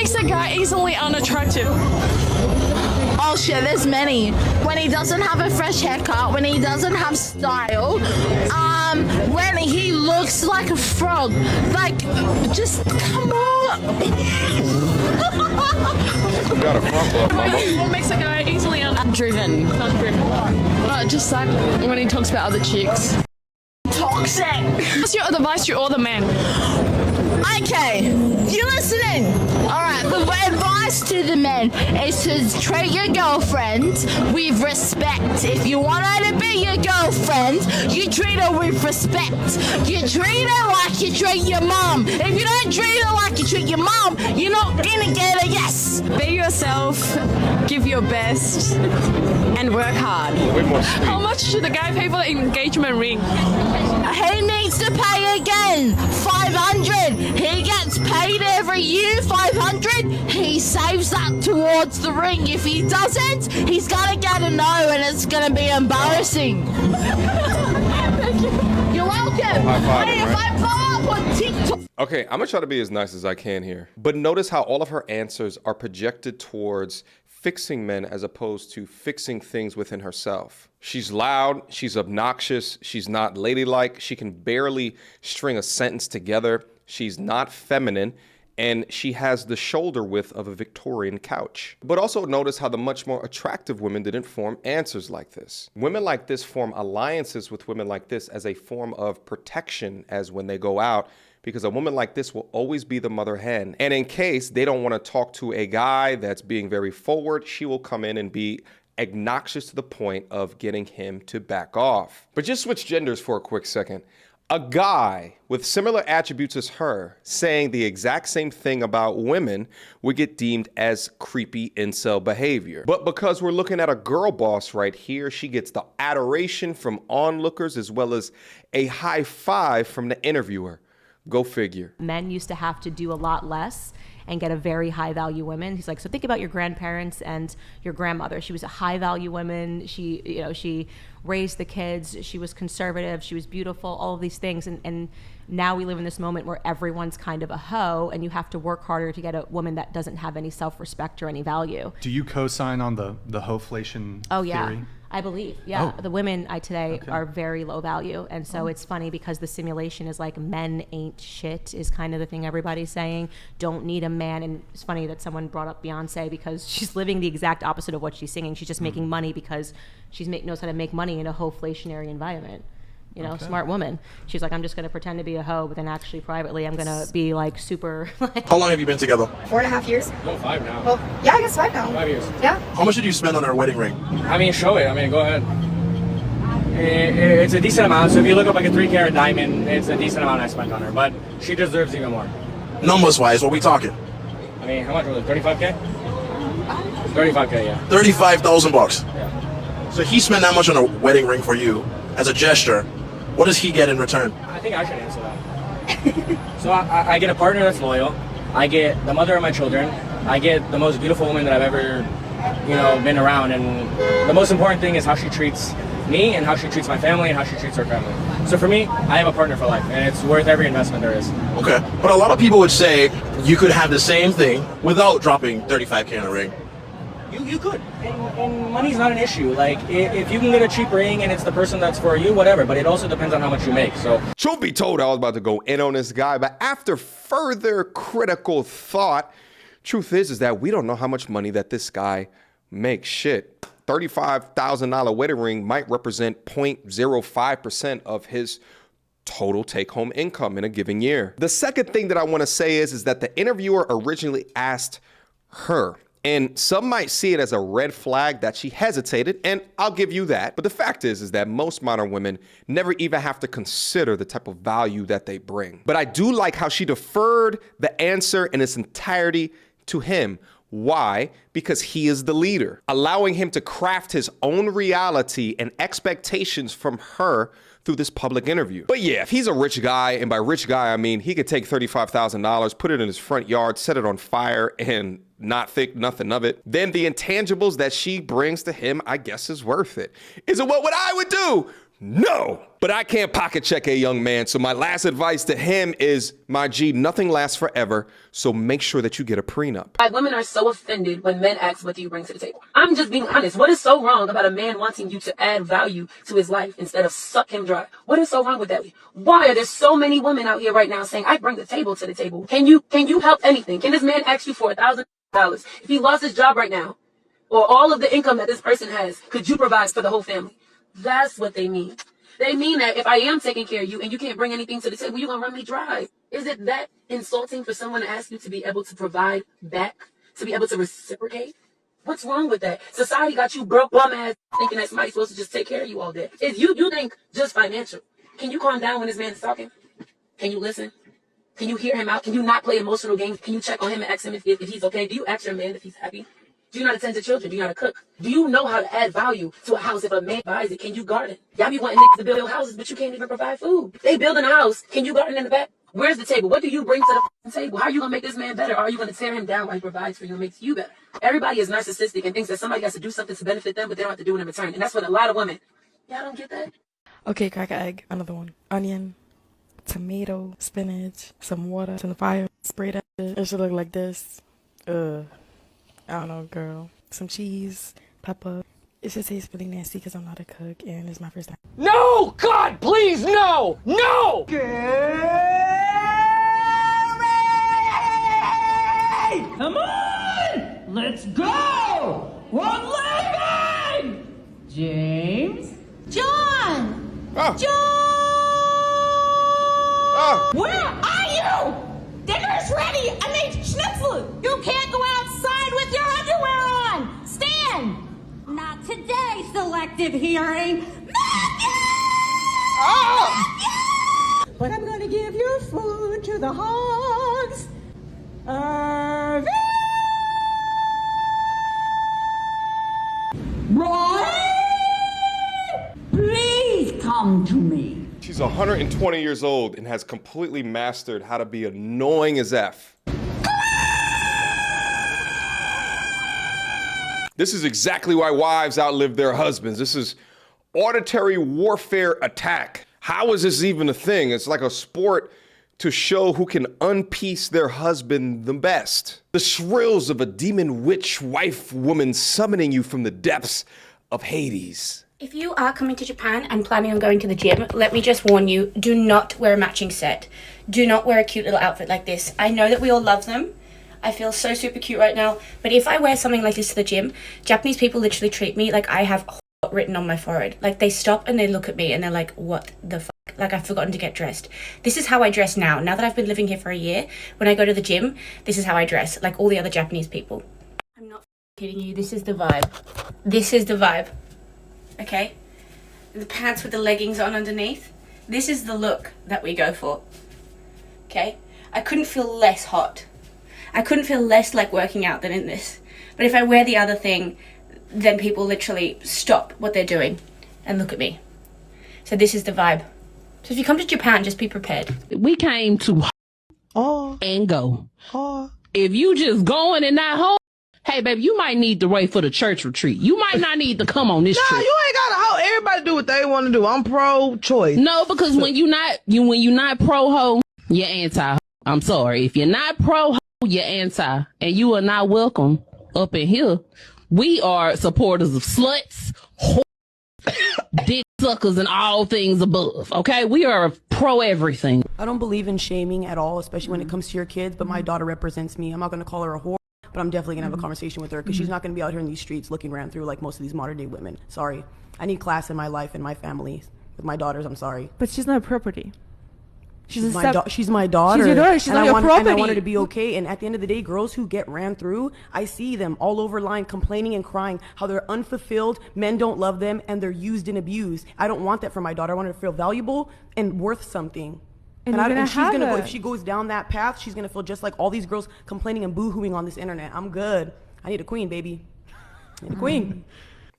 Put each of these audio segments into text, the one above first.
makes a guy easily unattractive? Oh shit, there's many. When he doesn't have a fresh haircut, when he doesn't have style, when he looks like a frog. Like, just come on. You got a front look, mama. What makes a guy easily undriven? Just like when he talks about other chicks. Toxic. What's your advice to all the men? Okay, you listening? Alright, the advice to the men is to treat your girlfriend with respect. If you want her to be your girlfriend, you treat her with respect. You treat her like you treat your mom. If you don't treat her like you treat your mom, you're not gonna get a yes. Be yourself, give your best, and work hard. Way more sweet. How much should the guy pay for the engagement ring? He needs to pay again. 500. He gets paid every year. 500. He saves that towards the ring. If he doesn't, he's gonna get a no, and it's gonna be embarrassing. You're welcome. High five, Hey, if right? I blow up on TikTok. Okay, I'm gonna try to be as nice as I can here. But notice how all of her answers are projected towards fixing men as opposed to fixing things within herself. She's loud, she's obnoxious, she's not ladylike, she can barely string a sentence together, she's not feminine, and she has the shoulder width of a Victorian couch. But also notice how the much more attractive women didn't form answers like this. Women like this form alliances with women like this as a form of protection as when they go out, because a woman like this will always be the mother hen. And in case they don't want to talk to a guy that's being very forward, she will come in and be obnoxious to the point of getting him to back off. But just switch genders for a quick second. A guy with similar attributes as her saying the exact same thing about women would get deemed as creepy incel behavior. But because we're looking at a girl boss right here, she gets the adoration from onlookers as well as a high five from the interviewer. Go figure. Men used to have to do a lot less and get a very high value woman. He's like, so think about your grandparents and your grandmother. She was a high value woman. She raised the kids. She was conservative. She was beautiful, all of these things. And now we live in this moment where everyone's kind of a hoe, and you have to work harder to get a woman that doesn't have any self-respect or any value. Do you co-sign on the hoflation Oh yeah, theory? I believe. Yeah, Oh. the women today Okay. are very low value, and so it's funny because the simulation is like men ain't shit is kind of the thing everybody's saying. Don't need a man, and it's funny that someone brought up Beyonce because she's living the exact opposite of what she's singing. She's just making money because she knows how to make money in a hoflationary environment. You know, smart woman. She's like, I'm just gonna pretend to be a hoe, but then actually privately I'm gonna be like super. How long have you been together? 4.5 years. No, 5 now. Well, yeah, I guess 5 now. 5 years. Yeah. How much did you spend on her wedding ring? I mean, show it. I mean, go ahead. It's a decent amount. So if you look up like a 3-carat diamond, it's a decent amount I spent on her. But she deserves even more. Numbers wise, what we talking? I mean, how much was it? 35K? 35K, yeah. 35,000 bucks. Yeah. So he spent that much on a wedding ring for you as a gesture. What does he get in return? I think I should answer that. So I get a partner that's loyal. I get the mother of my children. I get the most beautiful woman that I've ever, been around. And the most important thing is how she treats me and how she treats my family and how she treats her family. So for me, I have a partner for life, and it's worth every investment there is. Okay. But a lot of people would say you could have the same thing without dropping 35K on a ring. You could. And money's not an issue. Like, if you can get a cheap ring and it's the person that's for you, whatever. But it also depends on how much you make. So, Truth be told, I was about to go in on this guy, but after further critical thought, truth is that we don't know how much money that this guy makes. Shit, $35,000 wedding ring might represent 0.05% of his total take-home income in a given year. The second thing that I want to say is that the interviewer originally asked her, and some might see it as a red flag that she hesitated, and I'll give you that. But the fact is that most modern women never even have to consider the type of value that they bring. But I do like how she deferred the answer in its entirety to him. Why? Because he is the leader, allowing him to craft his own reality and expectations from her through this public interview. But yeah, if he's a rich guy, and by rich guy, I mean he could take $35,000, put it in his front yard, set it on fire, and not think nothing of it, then the intangibles that she brings to him, I guess, is worth it. Is it what I would do? No, but I can't pocket check a young man. So my last advice to him is, my G, nothing lasts forever. So make sure that you get a prenup. Women are so offended when men ask, what do you bring to the table? I'm just being honest. What is so wrong about a man wanting you to add value to his life instead of suck him dry? What is so wrong with that? Why are there so many women out here right now saying, I bring the table to the table? Can you help anything? Can this man ask you for $1,000? If he lost his job right now, or all of the income that this person has, could you provide for the whole family? That's what they mean. They mean that if I am taking care of you and you can't bring anything to the table, you're going to run me dry. Is it that insulting for someone to ask you to be able to provide back, to be able to reciprocate? What's wrong with that? Society got you broke, bum ass, thinking that somebody's supposed to just take care of you all day. If you think just financial, can you calm down when this man is talking? Can you listen? Can you hear him out? Can you not play emotional games? Can you check on him and ask him if he's okay? Do you ask your man if he's happy? Do you know how to tend to children? Do you know how to cook? Do you know how to add value to a house? If a man buys it, can you garden? Y'all be wanting niggas to build houses, but you can't even provide food. They building a house. Can you garden in the back? Where's the table? What do you bring to the table? How are you going to make this man better? Or are you going to tear him down while he provides for you and makes you better? Everybody is narcissistic and thinks that somebody has to do something to benefit them, but they don't have to do it in return. And that's what a lot of women, y'all don't get that? Okay, crack an egg. Another one. Onion, tomato, spinach, some water, some fire. Spray that shit. It should look like this. I don't know, girl. Some cheese, pepper. It should taste really nasty because I'm not a cook and it's my first time. No! God, please, no! No! Come on! Let's go! One leg! James? John! Oh. John! Oh. Where are you? Dinner's ready! I made schnitzel! You can't go outside with your underwear on! Stand! Not today, selective hearing! Maggie! Oh. Maggie! But I'm gonna give your food to the hogs! Irving! Roy! Please come to me. She's 120 years old and has completely mastered how to be annoying as F. This is exactly why wives outlive their husbands. This is auditory warfare attack. How is this even a thing? It's like a sport to show who can unpiece their husband the best. The shrills of a demon witch wife woman summoning you from the depths of Hades. If you are coming to Japan and planning on going to the gym, let me just warn you, do not wear a matching set. Do not wear a cute little outfit like this. I know that we all love them. I feel so super cute right now. But if I wear something like this to the gym, Japanese people literally treat me like I have written on my forehead. Like they stop and they look at me and they're like, what the fuck? Like I've forgotten to get dressed. This is how I dress now. Now that I've been living here for a year, when I go to the gym, this is how I dress. Like all the other Japanese people. I'm not kidding you. This is the vibe. This is the vibe. Okay, the pants with the leggings on underneath. This is the look that we go for. Okay, I couldn't feel less hot. I couldn't feel less like working out than in this. But if I wear the other thing, then people literally stop what they're doing and look at me. So this is the vibe. So if you come to Japan, just be prepared. We came to and go. If you just going and not home, hey, baby, you might need to wait for the church retreat. You might not need to come on this trip. You ain't gotta hoe. Everybody do what they want to do. I'm pro-choice. No, because when you not pro-ho, you're anti-ho. I'm sorry. If you're not pro-ho, you're anti. And you are not welcome up in here. We are supporters of sluts, whores, dick suckers, and all things above. Okay? We are pro everything. I don't believe in shaming at all, especially when it comes to your kids, but my daughter represents me. I'm not going to call her a whore. But I'm definitely gonna have a conversation with her because she's not gonna be out here in these streets looking ran through like most of these modern day women. Sorry. I need class in my life and my family. With my daughters, I'm sorry. But she's not property. She's my daughter. She's your daughter. She's not your property. And I want her to be okay. And at the end of the day, girls who get ran through, I see them all over line complaining and crying how they're unfulfilled, men don't love them, and they're used and abused. I don't want that for my daughter. I want her to feel valuable and worth something. And she's gonna go, if she goes down that path, she's gonna feel just like all these girls complaining and boo-hooing on this internet. I'm good. I need a queen, baby. I need a queen.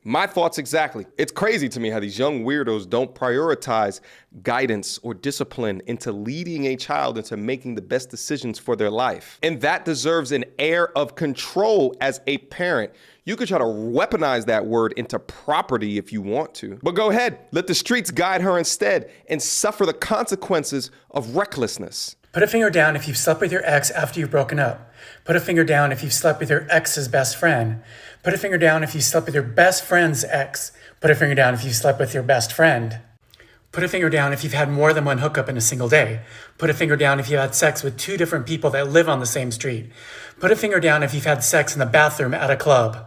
My thoughts exactly. It's crazy to me how these young weirdos don't prioritize guidance or discipline into leading a child into making the best decisions for their life. And that deserves an air of control as a parent. You could try to weaponize that word into property if you want to. But go ahead, let the streets guide her instead and suffer the consequences of recklessness. Put a finger down if you've slept with your ex after you've broken up. Put a finger down if you've slept with your ex's best friend. Put a finger down if you slept with your best friend's ex. Put a finger down if you slept with your best friend. Put a finger down if you've had more than one hookup in a single day. Put a finger down if you had sex with 2 different people that live on the same street. Put a finger down if you've had sex in the bathroom at a club.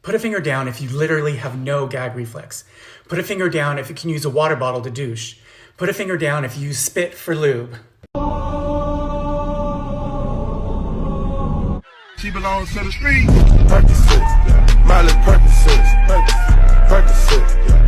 Put a finger down if you literally have no gag reflex. Put a finger down if you can use a water bottle to douche. Put a finger down if you use spit for lube. She belongs to the street. Percocet, Miley Percocet, Percocet,